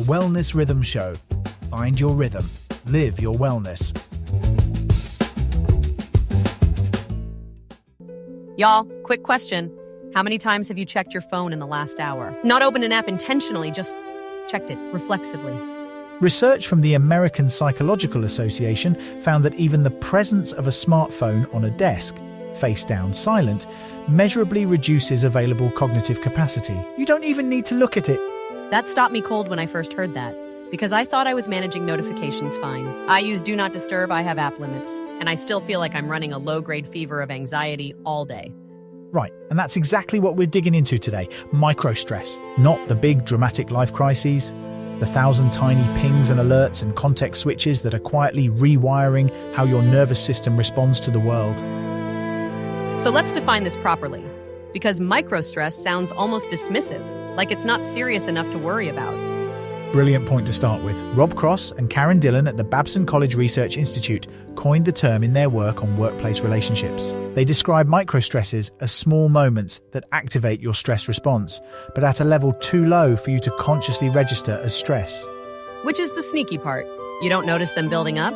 Wellness Rhythm Show. Find your rhythm. Live your wellness. Y'all, quick question. How many times have you checked your phone in the last hour? Not opened an app intentionally, just checked it reflexively. Research from the American Psychological Association found that even the presence of a smartphone on a desk, face down silent, measurably reduces available cognitive capacity. You don't even need to look at it. That stopped me cold when I first heard that, because I thought I was managing notifications fine. I use Do Not Disturb, I have app limits, and I still feel like I'm running a low-grade fever of anxiety all day. Right, and that's exactly what we're digging into today. Micro-stress. Not the big dramatic life crises, the 1,000 tiny pings and alerts and context switches that are quietly rewiring how your nervous system responds to the world. So let's define this properly, because micro-stress sounds almost dismissive, like it's not serious enough to worry about. Brilliant point to start with. Rob Cross and Karen Dillon at the Babson College Research Institute coined the term in their work on workplace relationships. They describe microstresses as small moments that activate your stress response, but at a level too low for you to consciously register as stress. Which is the sneaky part. You don't notice them building up?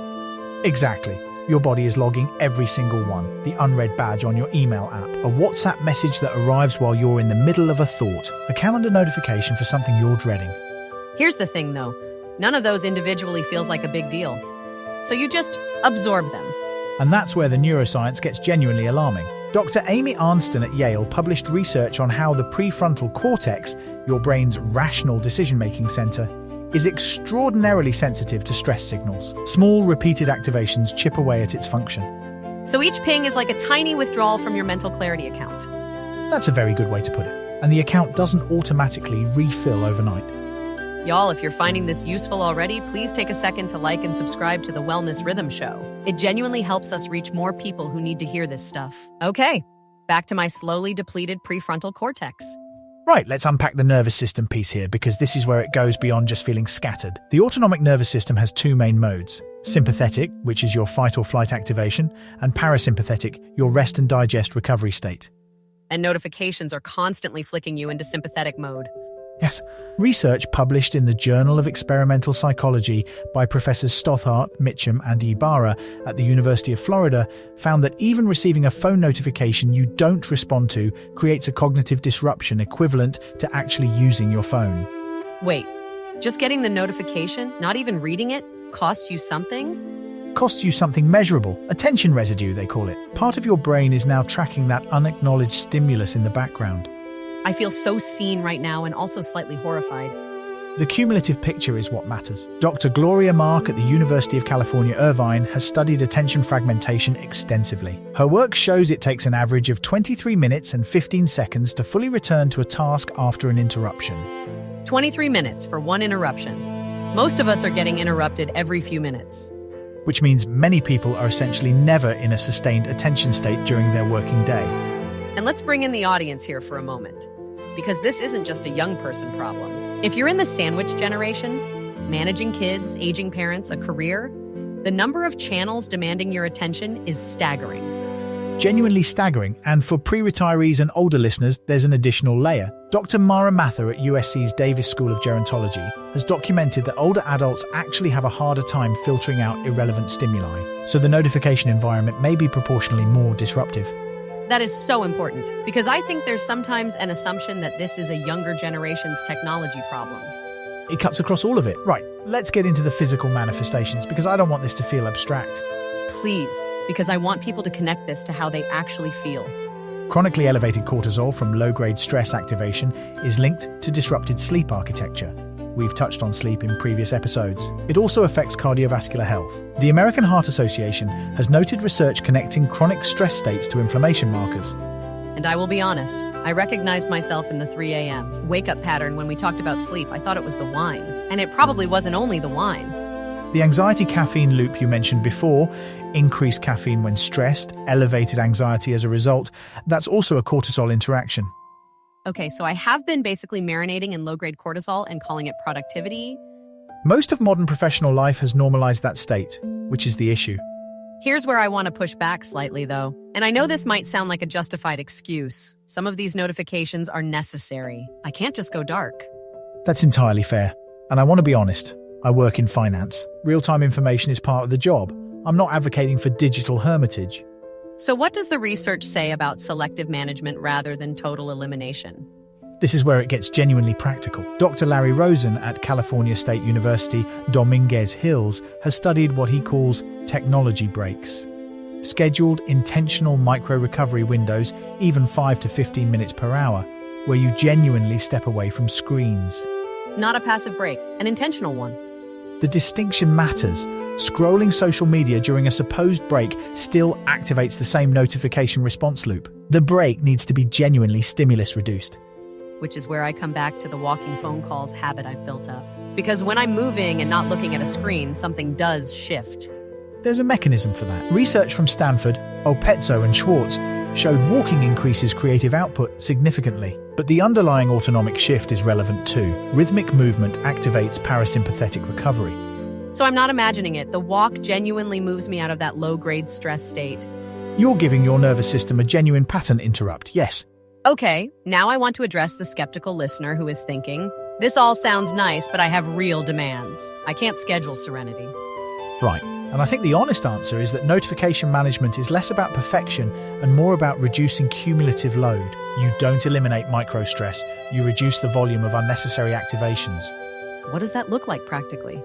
Exactly. Your body is logging every single one. The unread badge on your email app, a WhatsApp message that arrives while you're in the middle of a thought, a calendar notification for something you're dreading. Here's the thing, though. None of those individually feels like a big deal. So you just absorb them. And that's where the neuroscience gets genuinely alarming. Dr. Amy Arnston at Yale published research on how the prefrontal cortex, your brain's rational decision-making center, is extraordinarily sensitive to stress signals. Small, repeated activations chip away at its function. So each ping is like a tiny withdrawal from your mental clarity account. That's a very good way to put it. And the account doesn't automatically refill overnight. Y'all, if you're finding this useful already, please take a second to like and subscribe to the Wellness Rhythm Show. It genuinely helps us reach more people who need to hear this stuff. Okay, back to my slowly depleted prefrontal cortex. Right, let's unpack the nervous system piece here, because this is where it goes beyond just feeling scattered. The autonomic nervous system has two main modes: sympathetic, which is your fight or flight activation, and parasympathetic, your rest and digest recovery state. And notifications are constantly flicking you into sympathetic mode. Yes. Research published in the Journal of Experimental Psychology by Professors Stothart, Mitchum, and Ibarra at the University of Florida found that even receiving a phone notification you don't respond to creates a cognitive disruption equivalent to actually using your phone. Wait, just getting the notification, not even reading it, costs you something? Costs you something measurable. Attention residue, they call it. Part of your brain is now tracking that unacknowledged stimulus in the background. I feel so seen right now and also slightly horrified. The cumulative picture is what matters. Dr. Gloria Mark at the University of California, Irvine has studied attention fragmentation extensively. Her work shows it takes an average of 23 minutes and 15 seconds to fully return to a task after an interruption. 23 minutes for one interruption. Most of us are getting interrupted every few minutes. Which means many people are essentially never in a sustained attention state during their working day. And let's bring in the audience here for a moment, because this isn't just a young person problem. If you're in the sandwich generation, managing kids, aging parents, a career, the number of channels demanding your attention is staggering. Genuinely staggering, and for pre-retirees and older listeners, there's an additional layer. Dr. Mara Mather at USC's Davis School of Gerontology has documented that older adults actually have a harder time filtering out irrelevant stimuli, so the notification environment may be proportionally more disruptive. That is so important, because I think there's sometimes an assumption that this is a younger generation's technology problem. It cuts across all of it. Right, let's get into the physical manifestations, because I don't want this to feel abstract. Please, because I want people to connect this to how they actually feel. Chronically elevated cortisol from low-grade stress activation is linked to disrupted sleep architecture. We've touched on sleep in previous episodes. It also affects cardiovascular health. The American Heart Association has noted research connecting chronic stress states to inflammation markers. And I will be honest, I recognized myself in the 3 a.m. wake-up pattern when we talked about sleep. I thought it was the wine. And it probably wasn't only the wine. The anxiety caffeine loop you mentioned before, increased caffeine when stressed, elevated anxiety as a result, that's also a cortisol interaction. Okay, so I have been basically marinating in low-grade cortisol and calling it productivity. Most of modern professional life has normalized that state, which is the issue. Here's where I want to push back slightly, though. And I know this might sound like a justified excuse. Some of these notifications are necessary. I can't just go dark. That's entirely fair. And I want to be honest, I work in finance. Real-time information is part of the job. I'm not advocating for digital hermitage. So what does the research say about selective management rather than total elimination? This is where it gets genuinely practical. Dr. Larry Rosen at California State University, Dominguez Hills, has studied what he calls technology breaks. Scheduled, intentional micro-recovery windows, even 5 to 15 minutes per hour, where you genuinely step away from screens. Not a passive break, an intentional one. The distinction matters. Scrolling social media during a supposed break still activates the same notification response loop. The break needs to be genuinely stimulus-reduced. Which is where I come back to the walking phone calls habit I've built up. Because when I'm moving and not looking at a screen, something does shift. There's a mechanism for that. Research from Stanford, Opezzo and Schwartz showed walking increases creative output significantly. But the underlying autonomic shift is relevant too. Rhythmic movement activates parasympathetic recovery. So I'm not imagining it. The walk genuinely moves me out of that low-grade stress state. You're giving your nervous system a genuine pattern interrupt, yes. Okay, now I want to address the skeptical listener who is thinking, this all sounds nice, but I have real demands. I can't schedule serenity. Right. And I think the honest answer is that notification management is less about perfection and more about reducing cumulative load. You don't eliminate micro-stress, you reduce the volume of unnecessary activations. What does that look like practically?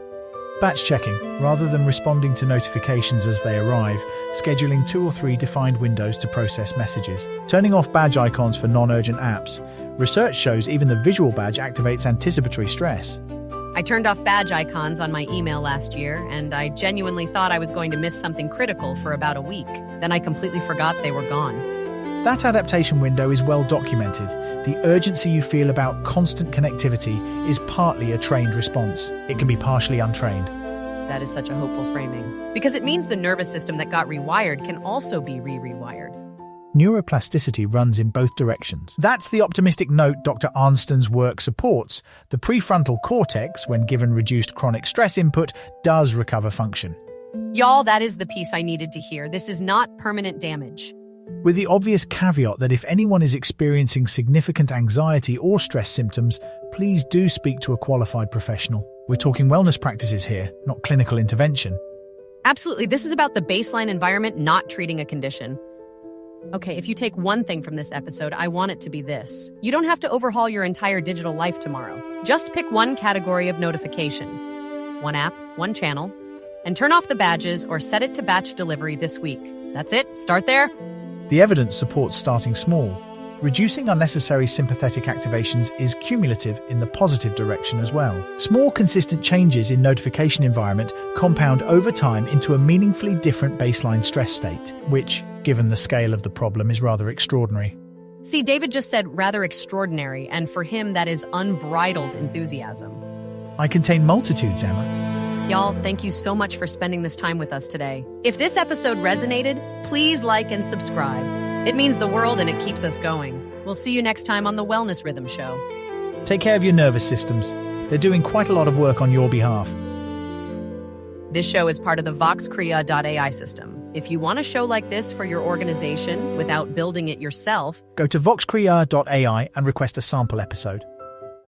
Batch checking. Rather than responding to notifications as they arrive, scheduling 2 or 3 defined windows to process messages. Turning off badge icons for non-urgent apps. Research shows even the visual badge activates anticipatory stress. I turned off badge icons on my email last year, and I genuinely thought I was going to miss something critical for about a week. Then I completely forgot they were gone. That adaptation window is well documented. The urgency you feel about constant connectivity is partly a trained response. It can be partially untrained. That is such a hopeful framing. Because it means the nervous system that got rewired can also be re-rewired. Neuroplasticity runs in both directions. That's the optimistic note Dr. Arnsten's work supports. The prefrontal cortex, when given reduced chronic stress input, does recover function. Y'all, that is the piece I needed to hear. This is not permanent damage. With the obvious caveat that if anyone is experiencing significant anxiety or stress symptoms, please do speak to a qualified professional. We're talking wellness practices here, not clinical intervention. Absolutely, this is about the baseline environment, not treating a condition. Okay, if you take one thing from this episode, I want it to be this. You don't have to overhaul your entire digital life tomorrow. Just pick one category of notification, one app, one channel, and turn off the badges or set it to batch delivery this week. That's it. Start there. The evidence supports starting small. Reducing unnecessary sympathetic activations is cumulative in the positive direction as well. Small, consistent changes in notification environment compound over time into a meaningfully different baseline stress state, which, given the scale of the problem, is rather extraordinary. See, David just said rather extraordinary, and for him that is unbridled enthusiasm. I contain multitudes, Emma. Y'all, thank you so much for spending this time with us today. If this episode resonated, please like and subscribe. It means the world and it keeps us going. We'll see you next time on the Wellness Rhythm Show. Take care of your nervous systems. They're doing quite a lot of work on your behalf. This show is part of the VoxCrea.AI system. If you want a show like this for your organization without building it yourself, go to VoxCrea.AI and request a sample episode.